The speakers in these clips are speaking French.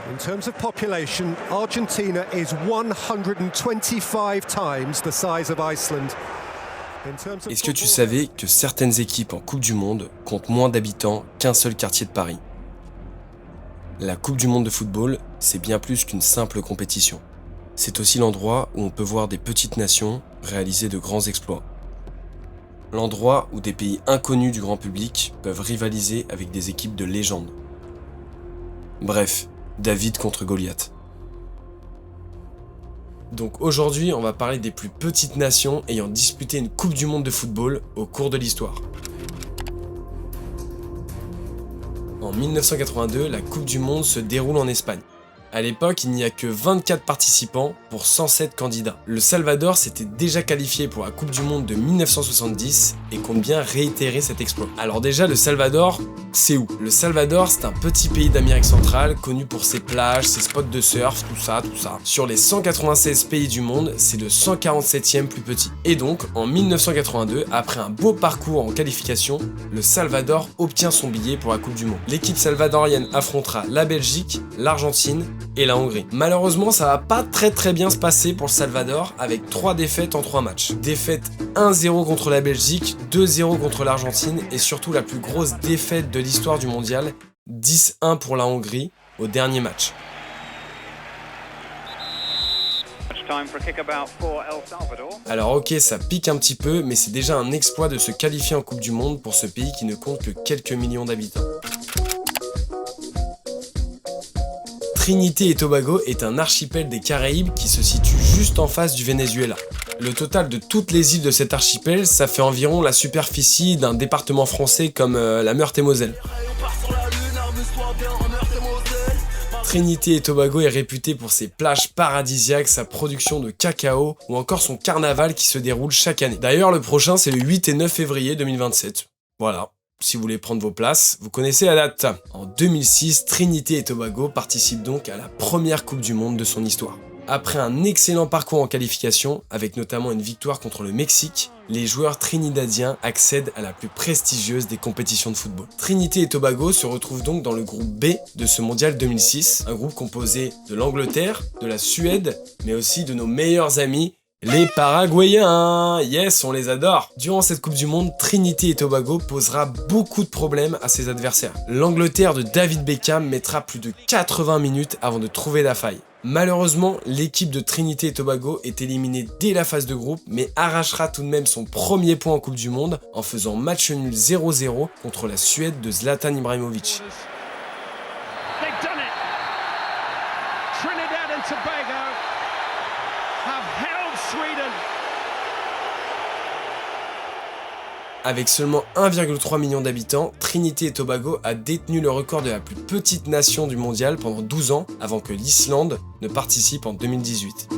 In terms of population, Argentina is 125 times the size of Iceland. Est-ce que tu savais que certaines équipes en Coupe du Monde comptent moins d'habitants qu'un seul quartier de Paris ? La Coupe du Monde de football, c'est bien plus qu'une simple compétition. C'est aussi l'endroit où on peut voir des petites nations réaliser de grands exploits. L'endroit où des pays inconnus du grand public peuvent rivaliser avec des équipes de légende. Bref, David contre Goliath. Donc aujourd'hui, on va parler des plus petites nations ayant disputé une Coupe du Monde de football au cours de l'histoire. En 1982, la Coupe du Monde se déroule en Espagne. À l'époque, il n'y a que 24 participants pour 107 candidats. Le Salvador s'était déjà qualifié pour la Coupe du Monde de 1970 et compte bien réitérer cet exploit. Alors déjà, le Salvador, c'est où ? Le Salvador, c'est un petit pays d'Amérique centrale, connu pour ses plages, ses spots de surf, tout ça. Sur les 196 pays du monde, c'est le 147e plus petit. Et donc, en 1982, après un beau parcours en qualification, le Salvador obtient son billet pour la Coupe du Monde. L'équipe salvadorienne affrontera la Belgique, l'Argentine et la Hongrie. Malheureusement, ça va pas très bien se passer pour le Salvador avec 3 défaites en 3 matchs. Défaite 1-0 contre la Belgique, 2-0 contre l'Argentine et surtout la plus grosse défaite de l'histoire du mondial, 10-1 pour la Hongrie au dernier match. Alors ok, ça pique un petit peu, mais c'est déjà un exploit de se qualifier en Coupe du Monde pour ce pays qui ne compte que quelques millions d'habitants. Trinité et Tobago est un archipel des Caraïbes qui se situe juste en face du Venezuela. Le total de toutes les îles de cet archipel, ça fait environ la superficie d'un département français comme la Meurthe-et-Moselle. Trinité et Tobago est réputé pour ses plages paradisiaques, sa production de cacao ou encore son carnaval qui se déroule chaque année. D'ailleurs, le prochain, c'est le 8 et 9 février 2027. Voilà. Si vous voulez prendre vos places, vous connaissez la date. En 2006, Trinité et Tobago participent donc à la première Coupe du Monde de son histoire. Après un excellent parcours en qualification, avec notamment une victoire contre le Mexique, les joueurs trinidadiens accèdent à la plus prestigieuse des compétitions de football. Trinité et Tobago se retrouvent donc dans le groupe B de ce mondial 2006, un groupe composé de l'Angleterre, de la Suède, mais aussi de nos meilleurs amis, les Paraguayens, yes, on les adore. Durant cette Coupe du Monde, Trinité et Tobago posera beaucoup de problèmes à ses adversaires. L'Angleterre de David Beckham mettra plus de 80 minutes avant de trouver la faille. Malheureusement, l'équipe de Trinité et Tobago est éliminée dès la phase de groupe, mais arrachera tout de même son premier point en Coupe du Monde en faisant match nul 0-0 contre la Suède de Zlatan Ibrahimović. Avec seulement 1,3 million d'habitants, Trinité et Tobago a détenu le record de la plus petite nation du mondial pendant 12 ans, avant que l'Islande ne participe en 2018.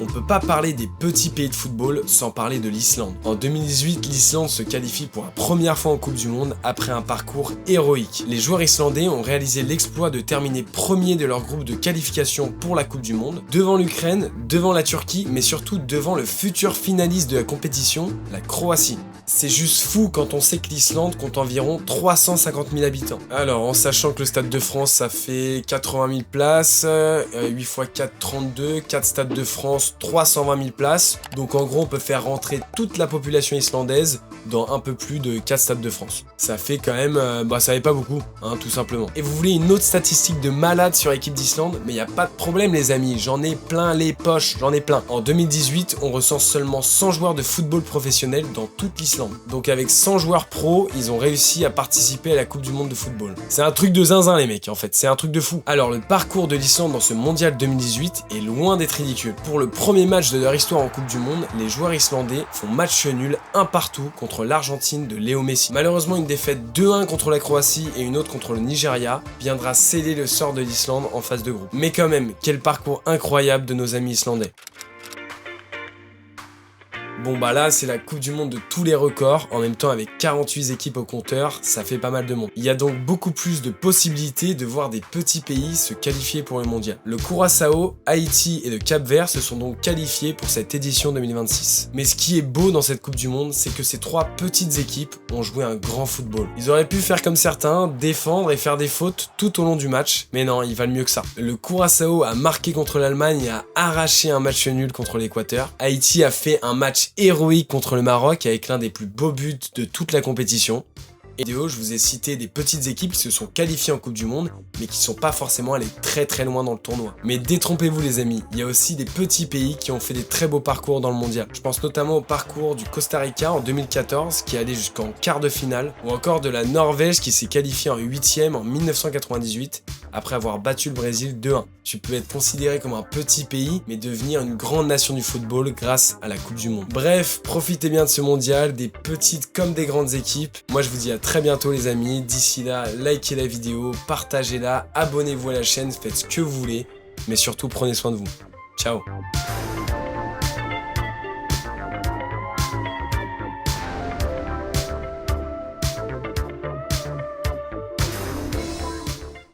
On peut pas parler des petits pays de football sans parler de l'Islande. En 2018, l'Islande se qualifie pour la première fois en Coupe du Monde après un parcours héroïque. Les joueurs islandais ont réalisé l'exploit de terminer premier de leur groupe de qualification pour la Coupe du Monde, devant l'Ukraine, devant la Turquie, mais surtout devant le futur finaliste de la compétition, la Croatie. C'est juste fou quand on sait que l'Islande compte environ 350 000 habitants. Alors, en sachant que le Stade de France, ça fait 80 000 places, 8 x 4, 32, 4 Stades de France, 320 000 places. Donc en gros, on peut faire rentrer toute la population islandaise dans un peu plus de 4 Stades de France. Ça fait quand même, ça fait pas beaucoup, hein, tout simplement. Et vous voulez une autre statistique de malade sur l'équipe d'Islande ? Mais y a pas de problème les amis, j'en ai plein les poches, j'en ai plein. En 2018, on recense seulement 100 joueurs de football professionnel dans toute l'Islande. Donc avec 100 joueurs pros, ils ont réussi à participer à la Coupe du Monde de football. C'est un truc de zinzin les mecs en fait, c'est un truc de fou. Alors le parcours de l'Islande dans ce mondial 2018 est loin d'être ridicule. Pour le premier match de leur histoire en Coupe du Monde, les joueurs islandais font match nul 1-1 contre l'Argentine de Léo Messi. Malheureusement, une défaite 2-1 contre la Croatie et une autre contre le Nigeria viendra sceller le sort de l'Islande en phase de groupe. Mais quand même, quel parcours incroyable de nos amis islandais. Bon bah là c'est la Coupe du Monde de tous les records, en même temps avec 48 équipes au compteur, ça fait pas mal de monde. Il y a donc beaucoup plus de possibilités de voir des petits pays se qualifier pour le mondial. Le Curaçao, Haïti et le Cap-Vert se sont donc qualifiés pour cette édition 2026. Mais ce qui est beau dans cette Coupe du Monde, c'est que ces 3 petites équipes ont joué un grand football. Ils auraient pu faire comme certains, défendre et faire des fautes tout au long du match, mais non, ils valent mieux que ça. Le Curaçao a marqué contre l'Allemagne et a arraché un match nul contre l'Équateur. Haïti a fait un match héroïque contre le Maroc avec l'un des plus beaux buts de toute la compétition. Et vidéo, je vous ai cité des petites équipes qui se sont qualifiées en Coupe du Monde, mais qui sont pas forcément allées très loin dans le tournoi. Mais détrompez-vous les amis, il y a aussi des petits pays qui ont fait des très beaux parcours dans le mondial. Je pense notamment au parcours du Costa Rica en 2014, qui est allé jusqu'en quart de finale, ou encore de la Norvège qui s'est qualifiée en 8e en 1998, après avoir battu le Brésil 2-1. Tu peux être considéré comme un petit pays, mais devenir une grande nation du football grâce à la Coupe du Monde. Bref, profitez bien de ce mondial, des petites comme des grandes équipes. Moi je vous dis à très bientôt les amis, d'ici là, likez la vidéo, partagez-la, abonnez-vous à la chaîne, faites ce que vous voulez, mais surtout prenez soin de vous. Ciao.